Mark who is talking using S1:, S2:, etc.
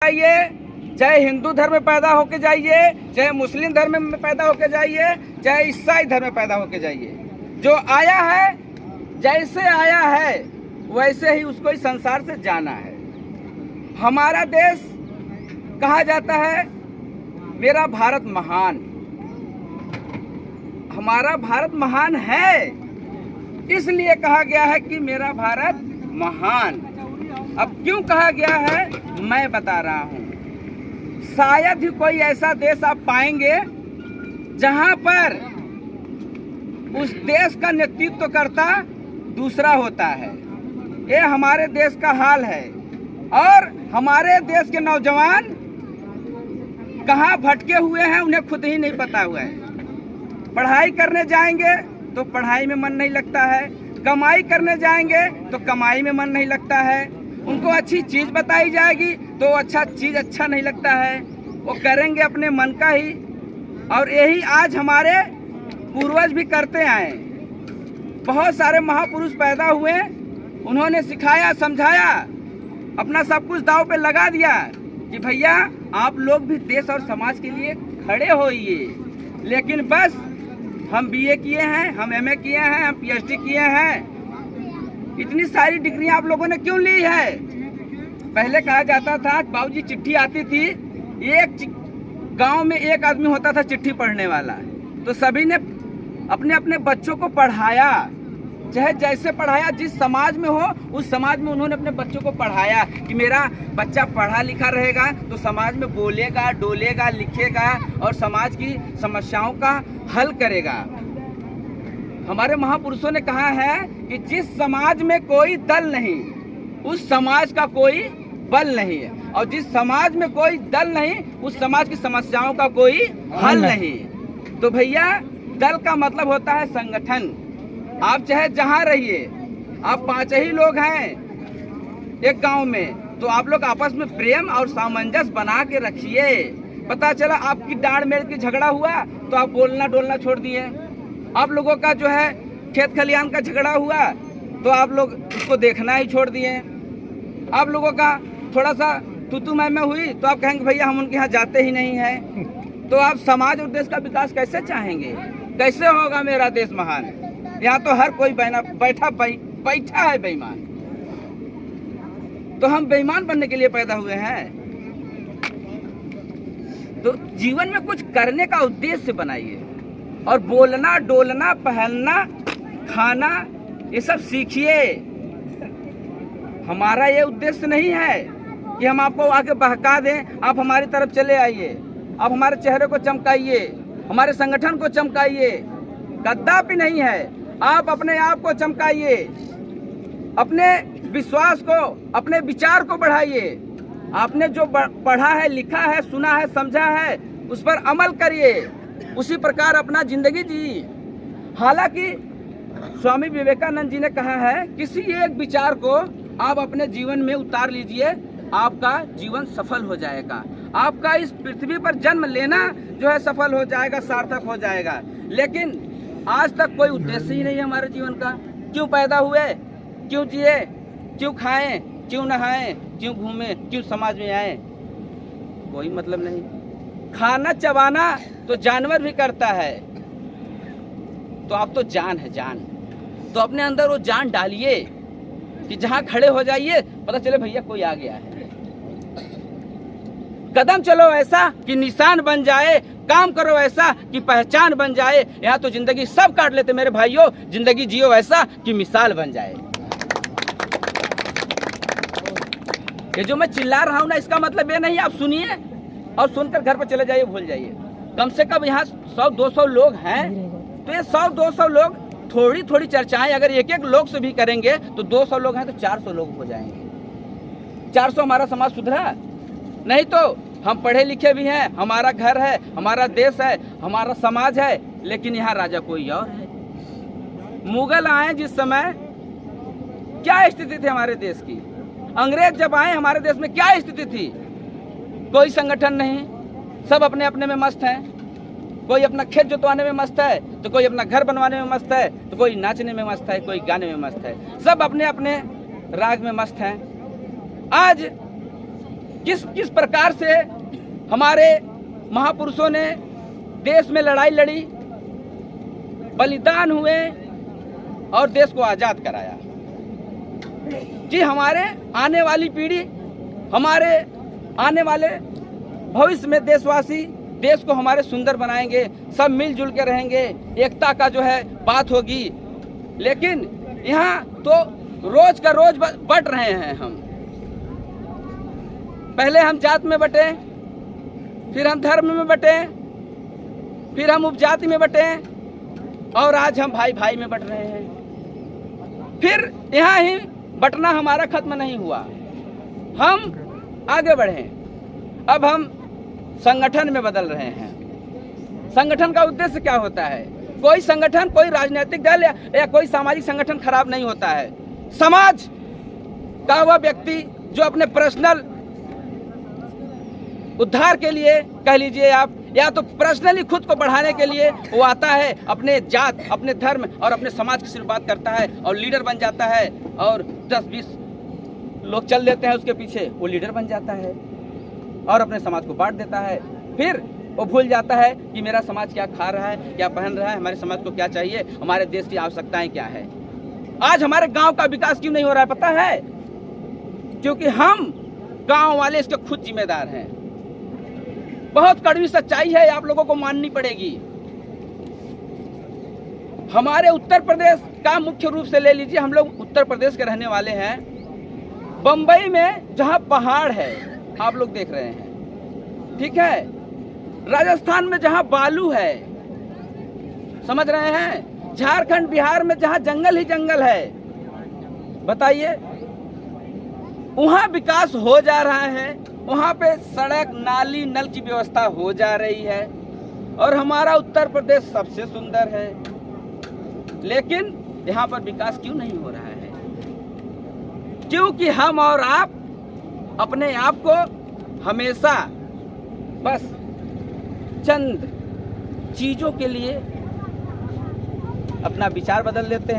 S1: जाइए, चाहे हिंदू धर्म में पैदा होके जाइए, चाहे मुस्लिम धर्म में पैदा होके जाइए, चाहे ईसाई धर्म में पैदा होके जाइए, जो आया है जैसे आया है वैसे ही उसको इस संसार से जाना है। हमारा देश कहा जाता है मेरा भारत महान। हमारा भारत महान है इसलिए कहा गया है कि मेरा भारत महान। अब क्यों कहा गया है मैं बता रहा हूं। शायद ही कोई ऐसा देश आप पाएंगे जहां पर उस देश का नेतृत्व करता दूसरा होता है। ये हमारे देश का हाल है और हमारे देश के नौजवान कहां भटके हुए हैं उन्हें खुद ही नहीं पता हुआ है। पढ़ाई करने जाएंगे तो पढ़ाई में मन नहीं लगता है, कमाई करने जाएंगे तो कमाई में मन नहीं लगता है, उनको अच्छी चीज बताई जाएगी तो अच्छा चीज अच्छा नहीं लगता है, वो करेंगे अपने मन का ही। और यही आज हमारे पूर्वज भी करते आए। बहुत सारे महापुरुष पैदा हुए, उन्होंने सिखाया समझाया, अपना सब कुछ दांव पे लगा दिया कि भैया आप लोग भी देश और समाज के लिए खड़े होइए। लेकिन बस हम बीए किए हैं, हम एमए किए हैं, हम पीएचडी किए हैं, इतनी सारी डिग्री आप लोगों ने क्यों ली है? पहले कहा जाता था बाबूजी चिट्ठी आती थी, एक गांव में एक आदमी होता था चिट्ठी पढ़ने वाला, तो सभी ने अपने अपने बच्चों को पढ़ाया, चाहे जैसे पढ़ाया, जिस समाज में हो उस समाज में उन्होंने अपने बच्चों को पढ़ाया कि मेरा बच्चा पढ़ा लिखा रहेगा तो समाज में बोलेगा, डोलेगा, लिखेगा और समाज की समस्याओं का हल करेगा। हमारे महापुरुषों ने कहा है कि जिस समाज में कोई दल नहीं उस समाज का कोई बल नहीं है, और जिस समाज में कोई दल नहीं उस समाज की समस्याओं का कोई हल नहीं। तो भैया दल का मतलब होता है संगठन। आप चाहे जहां रहिए, आप 5 ही लोग हैं एक गांव में, तो आप लोग आपस में प्रेम और सामंजस्य बना के रखिए। पता चला आपकी डांड मेल की झगड़ा हुआ तो आप बोलना डोलना छोड़ दिए। आप लोगों का जो है खेत खलियान का झगड़ा हुआ तो आप लोग उसको देखना ही छोड़ दिए। आप लोगों का थोड़ा सा तू मैं हुई तो आप कहेंगे भैया हम उनके यहाँ जाते ही नहीं हैं। तो आप समाज और देश का विकास कैसे चाहेंगे? कैसे होगा मेरा देश महान? यहाँ तो हर कोई बैठा है बेईमान। तो हम बेईमान बनने के लिए पैदा हुए हैं? तो जीवन में कुछ करने का उद्देश्य बनाइए और बोलना डोलना पहनना खाना ये सब सीखिए। हमारा ये उद्देश्य नहीं है कि हम आपको आगे बहका दें, आप हमारी तरफ चले आइए, आप हमारे चेहरे को चमकाइए, हमारे संगठन को चमकाइए। कदापि नहीं है। आप अपने आप को चमकाइए, अपने विश्वास को, अपने विचार को बढ़ाइए। आपने जो पढ़ा है, लिखा है, सुना है, समझा है, उस पर अमल करिए, उसी प्रकार अपना जिंदगी जी। हालांकि स्वामी विवेकानंद जी ने कहा है किसी एक विचार को आप अपने जीवन में उतार लीजिए, आपका जीवन सफल हो जाएगा। आपका इस पृथ्वी पर जन्म लेना जो है सफल हो जाएगा, सार्थक हो जाएगा। लेकिन आज तक कोई उद्देश्य ही नहीं है हमारे जीवन का। क्यों पैदा हुए, क्यों जिए, क्यों खाएं, क्यों नहाएं, क्यों घूमें, क्यों समाज में आए, कोई मतलब नहीं। खाना चबाना तो जानवर भी करता है, तो आप तो जान है जान। तो अपने अंदर वो जान डालिए कि जहां खड़े हो जाइए पता चले भैया कोई आ गया है। कदम चलो ऐसा कि निशान बन जाए, काम करो ऐसा कि पहचान बन जाए। यहाँ तो जिंदगी सब काट लेते मेरे भाइयों, जिंदगी जियो ऐसा कि मिसाल बन जाए। ये जो मैं चिल्ला रहा हूँ ना, इसका मतलब ये नहीं आप सुनिए और सुनकर घर पर चले जाइए, भूल जाइए। कम से कम यहाँ 100-200 लोग हैं, तो ये 100-200 लोग थोड़ी थोड़ी चर्चाएं अगर एक एक लोग से भी करेंगे तो 200 लोग हैं तो 400 लोग हो जाएंगे। 400 हमारा समाज सुधरा? नहीं तो हम पढ़े लिखे भी हैं, हमारा घर है, हमारा देश है, हमारा समाज है, लेकिन यहाँ राजा कोई और है। मुगल आए जिस समय क्या स्थिति थी हमारे देश की? अंग्रेज जब आए हमारे देश में क्या स्थिति थी? कोई संगठन नहीं, सब अपने अपने में मस्त हैं। कोई अपना खेत जोतवाने में मस्त है, तो कोई अपना घर बनवाने में मस्त है, तो कोई नाचने में मस्त है, कोई गाने में मस्त है। सब अपने अपने राग में मस्त हैं। आज किस किस प्रकार से हमारे महापुरुषों ने देश में लड़ाई लड़ी, बलिदान हुए और देश को आजाद कराया। जी हमारे आने वाली पीढ़ी, हमारे आने वाले भविष्य में देशवासी देश को हमारे सुंदर बनाएंगे, सब मिलजुल के रहेंगे, एकता का जो है बात होगी। लेकिन यहाँ तो रोज का रोज बट रहे हैं हम। पहले हम जात में बटे, फिर हम धर्म में बटे, फिर हम उपजाति में बटे और आज हम भाई भाई में बट रहे हैं। फिर यहाँ ही बटना हमारा खत्म नहीं हुआ, हम आगे बढ़े। अब हम संगठन में बदल रहे हैं। संगठन का उद्देश्य क्या होता है? कोई संगठन, कोई राजनीतिक दल या कोई सामाजिक संगठन खराब नहीं होता है। समाज का वह व्यक्ति जो अपने पर्सनल उद्धार के लिए कह लीजिए आप, या तो पर्सनली खुद को बढ़ाने के लिए वो आता है, अपने जात, अपने धर्म और अपने समाज की सिर्फ बात करता है और लीडर बन जाता है और 10-20 लोग चल देते हैं उसके पीछे, वो लीडर बन जाता है और अपने समाज को बांट देता है। फिर वो भूल जाता है कि मेरा समाज क्या खा रहा है, क्या पहन रहा है, हमारे समाज को क्या चाहिए, हमारे देश की आवश्यकताएं क्या है। आज हमारे गांव का विकास क्यों नहीं हो रहा है पता है? क्योंकि हम गांव वाले इसके खुद जिम्मेदार हैं। बहुत कड़वी सच्चाई है, आप लोगों को माननी पड़ेगी। हमारे उत्तर प्रदेश का मुख्य रूप से ले लीजिए, हम लोग उत्तर प्रदेश के रहने वाले हैं। बंबई में जहां पहाड़ है आप लोग देख रहे हैं, ठीक है, राजस्थान में जहां बालू है, समझ रहे हैं, झारखंड बिहार में जहां जंगल ही जंगल है, बताइए वहां विकास हो जा रहा है, वहां पे सड़क, नाली, नल की व्यवस्था हो जा रही है और हमारा उत्तर प्रदेश सबसे सुंदर है। लेकिन यहाँ पर विकास क्यों नहीं हो रहा है? क्योंकि हम और आप अपने आप को हमेशा बस चंद चीजों के लिए अपना विचार बदल लेते हैं।